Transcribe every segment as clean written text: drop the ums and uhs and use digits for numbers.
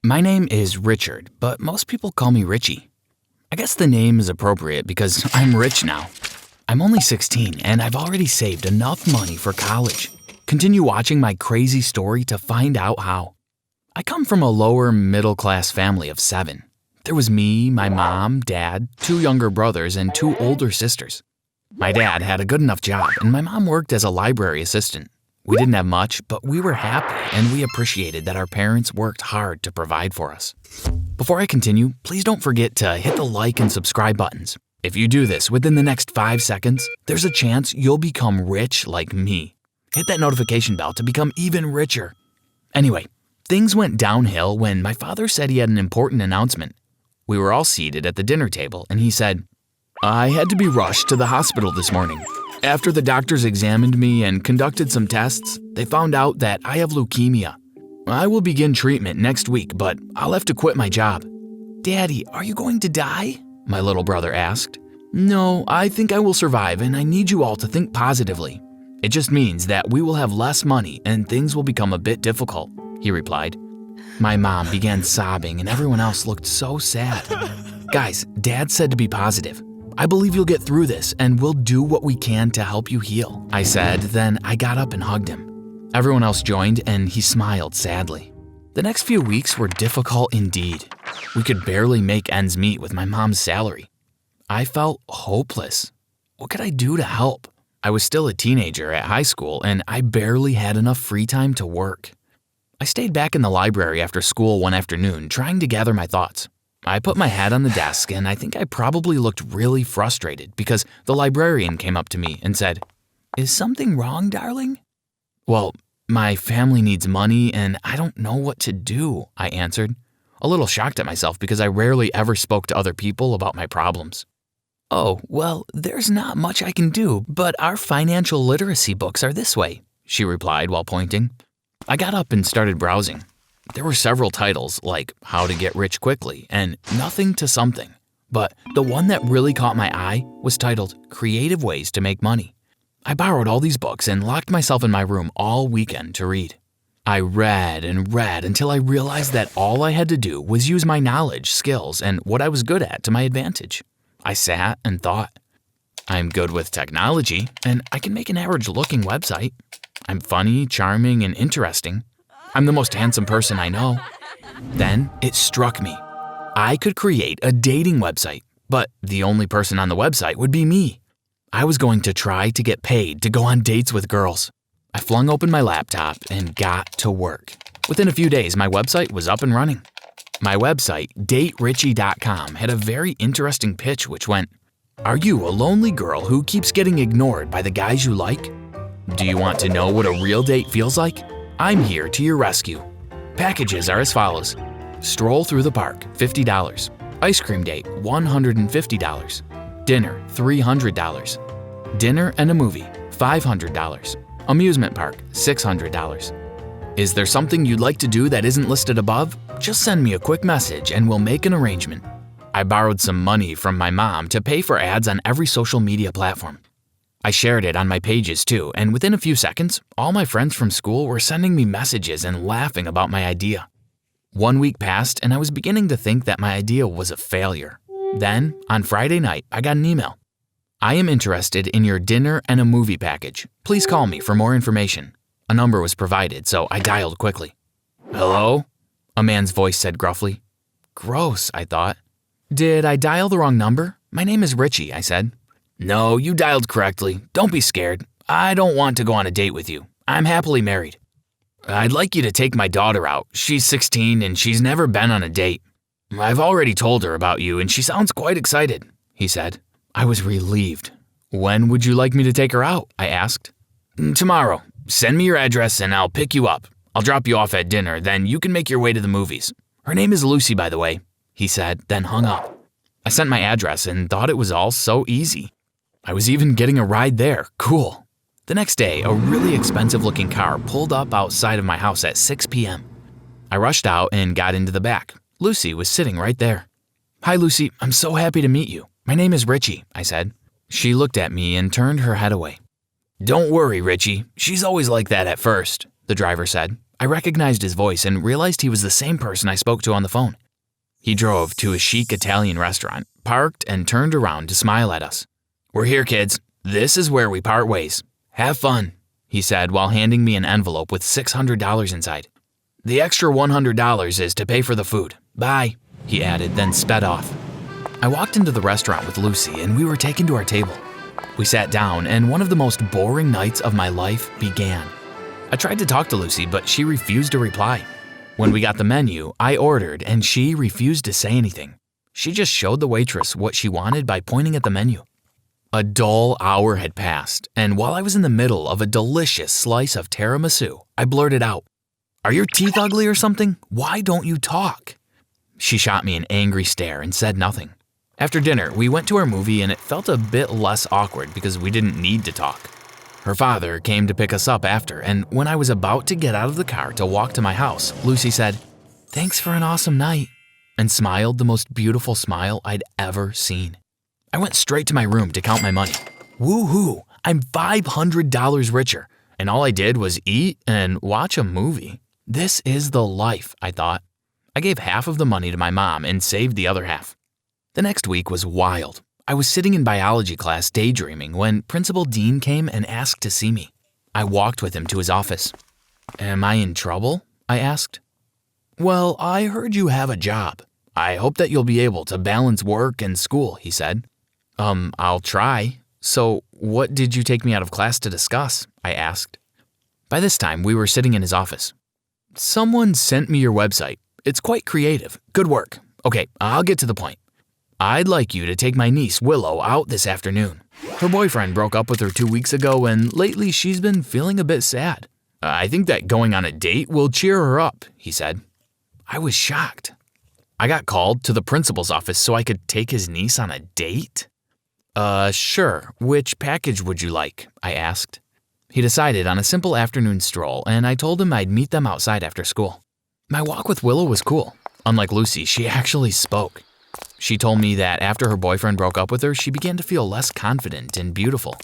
My name is Richard, but most people call me Richie. I guess the name is appropriate because I'm rich now. I'm only 16 and I've already saved enough money for college. Continue watching my crazy story to find out how. I come from a lower middle class family of 7. There was me, my mom, dad, 2 younger brothers, and 2 older sisters. My dad had a good enough job and my mom worked as a library assistant. We didn't have much, but we were happy and we appreciated that our parents worked hard to provide for us. Before I continue, please don't forget to hit the like and subscribe buttons. If you do this within the next 5 seconds, there's a chance you'll become rich like me. Hit that notification bell to become even richer. Anyway, things went downhill when my father said he had an important announcement. We were all seated at the dinner table and he said, "I had to be rushed to the hospital this morning. After the doctors examined me and conducted some tests, they found out that I have leukemia. I will begin treatment next week, but I'll have to quit my job." "Daddy, are you going to die?" my little brother asked. "No, I think I will survive and I need you all to think positively. It just means that we will have less money and things will become a bit difficult," he replied. My mom began sobbing and everyone else looked so sad. "Guys, Dad said to be positive. I believe you'll get through this and we'll do what we can to help you heal," I said, then I got up and hugged him. Everyone else joined and he smiled sadly. The next few weeks were difficult indeed. We could barely make ends meet with my mom's salary. I felt hopeless. What could I do to help? I was still a teenager at high school and I barely had enough free time to work. I stayed back in the library after school one afternoon trying to gather my thoughts. I put my head on the desk and I think I probably looked really frustrated because the librarian came up to me and said, "Is something wrong, darling?" "Well, my family needs money and I don't know what to do," I answered, a little shocked at myself because I rarely ever spoke to other people about my problems. "Oh, well, there's not much I can do, but our financial literacy books are this way," she replied while pointing. I got up and started browsing. There were several titles like How to Get Rich Quickly and Nothing to Something, but the one that really caught my eye was titled Creative Ways to Make Money. I borrowed all these books and locked myself in my room all weekend to read. I read and read until I realized that all I had to do was use my knowledge, skills, and what I was good at to my advantage. I sat and thought, I'm good with technology and I can make an average-looking website. I'm funny, charming, and interesting. I'm the most handsome person I know. Then it struck me. I could create a dating website, but the only person on the website would be me. I was going to try to get paid to go on dates with girls. I flung open my laptop and got to work. Within a few days, my website was up and running. My website, daterichie.com, had a very interesting pitch which went, "Are you a lonely girl who keeps getting ignored by the guys you like? Do you want to know what a real date feels like? I'm here to your rescue. Packages are as follows. Stroll through the park, $50. Ice cream date, $150. Dinner, $300. Dinner and a movie, $500. Amusement park, $600. Is there something you'd like to do that isn't listed above? Just send me a quick message and we'll make an arrangement." I borrowed some money from my mom to pay for ads on every social media platform. I shared it on my pages too, and within a few seconds, all my friends from school were sending me messages and laughing about my idea. 1 week passed and I was beginning to think that my idea was a failure. Then, on Friday night, I got an email. "I am interested in your dinner and a movie package. Please call me for more information." A number was provided, so I dialed quickly. "Hello?" a man's voice said gruffly. Gross, I thought. "Did I dial the wrong number? My name is Richie," I said. "No, you dialed correctly. Don't be scared. I don't want to go on a date with you. I'm happily married. I'd like you to take my daughter out. She's 16 and she's never been on a date. I've already told her about you and she sounds quite excited," he said. I was relieved. "When would you like me to take her out?" I asked. "Tomorrow. Send me your address and I'll pick you up. I'll drop you off at dinner, then you can make your way to the movies. Her name is Lucy, by the way," he said, then hung up. I sent my address and thought it was all so easy. I was even getting a ride there. Cool. The next day, a really expensive-looking car pulled up outside of my house at 6 p.m. I rushed out and got into the back. Lucy was sitting right there. "Hi, Lucy. I'm so happy to meet you. My name is Richie," I said. She looked at me and turned her head away. "Don't worry, Richie. She's always like that at first," the driver said. I recognized his voice and realized he was the same person I spoke to on the phone. He drove to a chic Italian restaurant, parked, and turned around to smile at us. "We're here, kids. This is where we part ways. Have fun," he said while handing me an envelope with $600 inside. "The extra $100 is to pay for the food. Bye," he added, then sped off. I walked into the restaurant with Lucy and we were taken to our table. We sat down and one of the most boring nights of my life began. I tried to talk to Lucy, but she refused to reply. When we got the menu, I ordered and she refused to say anything. She just showed the waitress what she wanted by pointing at the menu. A dull hour had passed, and while I was in the middle of a delicious slice of tiramisu, I blurted out, "Are your teeth ugly or something? Why don't you talk?" She shot me an angry stare and said nothing. After dinner, we went to our movie and it felt a bit less awkward because we didn't need to talk. Her father came to pick us up after, and when I was about to get out of the car to walk to my house, Lucy said, "Thanks for an awesome night," and smiled the most beautiful smile I'd ever seen. I went straight to my room to count my money. Woohoo! I'm $500 richer, and all I did was eat and watch a movie. This is the life, I thought. I gave half of the money to my mom and saved the other half. The next week was wild. I was sitting in biology class daydreaming when Principal Dean came and asked to see me. I walked with him to his office. "Am I in trouble?" I asked. "Well, I heard you have a job. I hope that you'll be able to balance work and school," he said. I'll try. So, what did you take me out of class to discuss?" I asked. By this time, we were sitting in his office. "Someone sent me your website. It's quite creative. Good work. Okay, I'll get to the point. I'd like you to take my niece, Willow, out this afternoon. Her boyfriend broke up with her 2 weeks ago, and lately she's been feeling a bit sad. I think that going on a date will cheer her up," he said. I was shocked. I got called to the principal's office so I could take his niece on a date? Sure. Which package would you like?" I asked. He decided on a simple afternoon stroll, and I told him I'd meet them outside after school. My walk with Willow was cool. Unlike Lucy, she actually spoke. She told me that after her boyfriend broke up with her, she began to feel less confident and beautiful.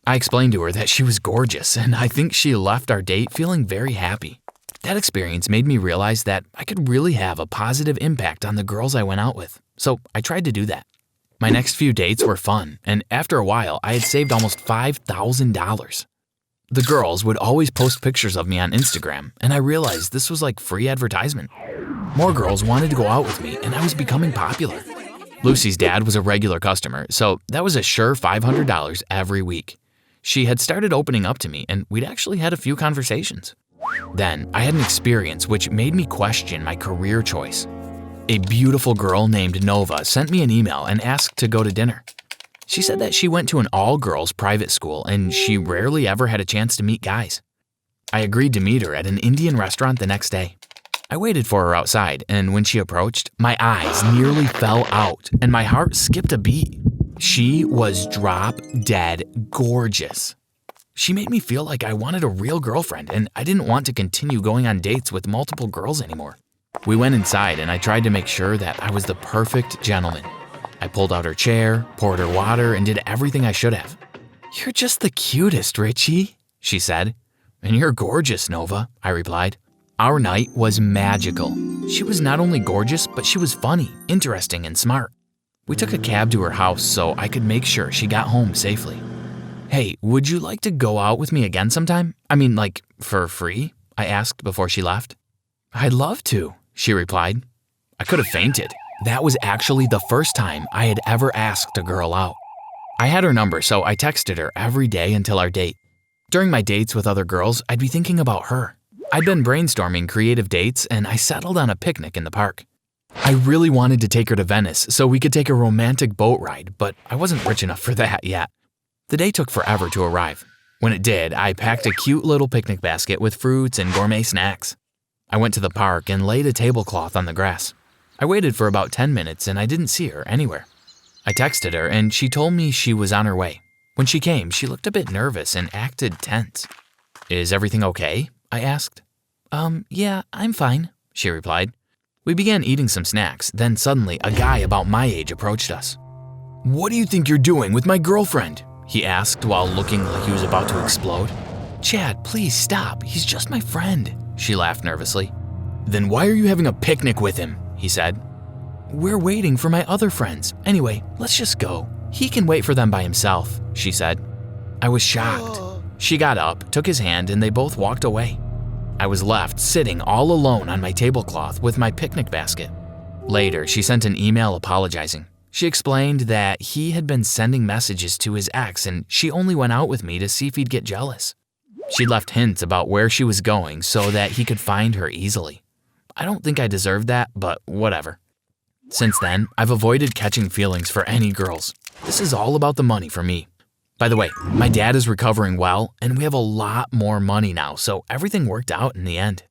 I explained to her that she was gorgeous, and I think she left our date feeling very happy. That experience made me realize that I could really have a positive impact on the girls I went out with, so I tried to do that. My next few dates were fun, and after a while, I had saved almost $5,000. The girls would always post pictures of me on Instagram, and I realized this was like free advertisement. More girls wanted to go out with me, and I was becoming popular. Lucy's dad was a regular customer, so that was a sure $500 every week. She had started opening up to me, and we'd actually had a few conversations. Then, I had an experience which made me question my career choice. A beautiful girl named Nova sent me an email and asked to go to dinner. She said that she went to an all-girls private school and she rarely ever had a chance to meet guys. I agreed to meet her at an Indian restaurant the next day. I waited for her outside, and when she approached, my eyes nearly fell out and my heart skipped a beat. She was drop-dead gorgeous. She made me feel like I wanted a real girlfriend and I didn't want to continue going on dates with multiple girls anymore. We went inside and I tried to make sure that I was the perfect gentleman. I pulled out her chair, poured her water, and did everything I should have. "You're just the cutest, Richie," she said. "And you're gorgeous, Nova," I replied. Our night was magical. She was not only gorgeous, but she was funny, interesting, and smart. We took a cab to her house so I could make sure she got home safely. "Hey, would you like to go out with me again sometime? I mean, like, for free?" I asked before she left. "I'd love to," she replied. I could have fainted. That was actually the first time I had ever asked a girl out. I had her number, so I texted her every day until our date. During my dates with other girls, I'd be thinking about her. I'd been brainstorming creative dates, and I settled on a picnic in the park. I really wanted to take her to Venice so we could take a romantic boat ride, but I wasn't rich enough for that yet. The day took forever to arrive. When it did, I packed a cute little picnic basket with fruits and gourmet snacks. I went to the park and laid a tablecloth on the grass. I waited for about 10 minutes and I didn't see her anywhere. I texted her and she told me she was on her way. When she came, she looked a bit nervous and acted tense. "Is everything okay?" I asked. Yeah, I'm fine," she replied. We began eating some snacks, then suddenly a guy about my age approached us. "What do you think you're doing with my girlfriend?" he asked while looking like he was about to explode. "Chad, please stop. He's just my friend," She laughed nervously. Then why are you having a picnic with him? He said. We're waiting for my other friends. Anyway, let's just go. He can wait for them by himself, she said. I was shocked. She got up, took his hand, and they both walked away. I was left sitting all alone on my tablecloth with my picnic basket. Later, she sent an email apologizing. She explained that he had been sending messages to his ex and she only went out with me to see if he'd get jealous. She'd left hints about where she was going so that he could find her easily. I don't think I deserved that, but whatever. Since then, I've avoided catching feelings for any girls. This is all about the money for me. By the way, my dad is recovering well, and we have a lot more money now, so everything worked out in the end.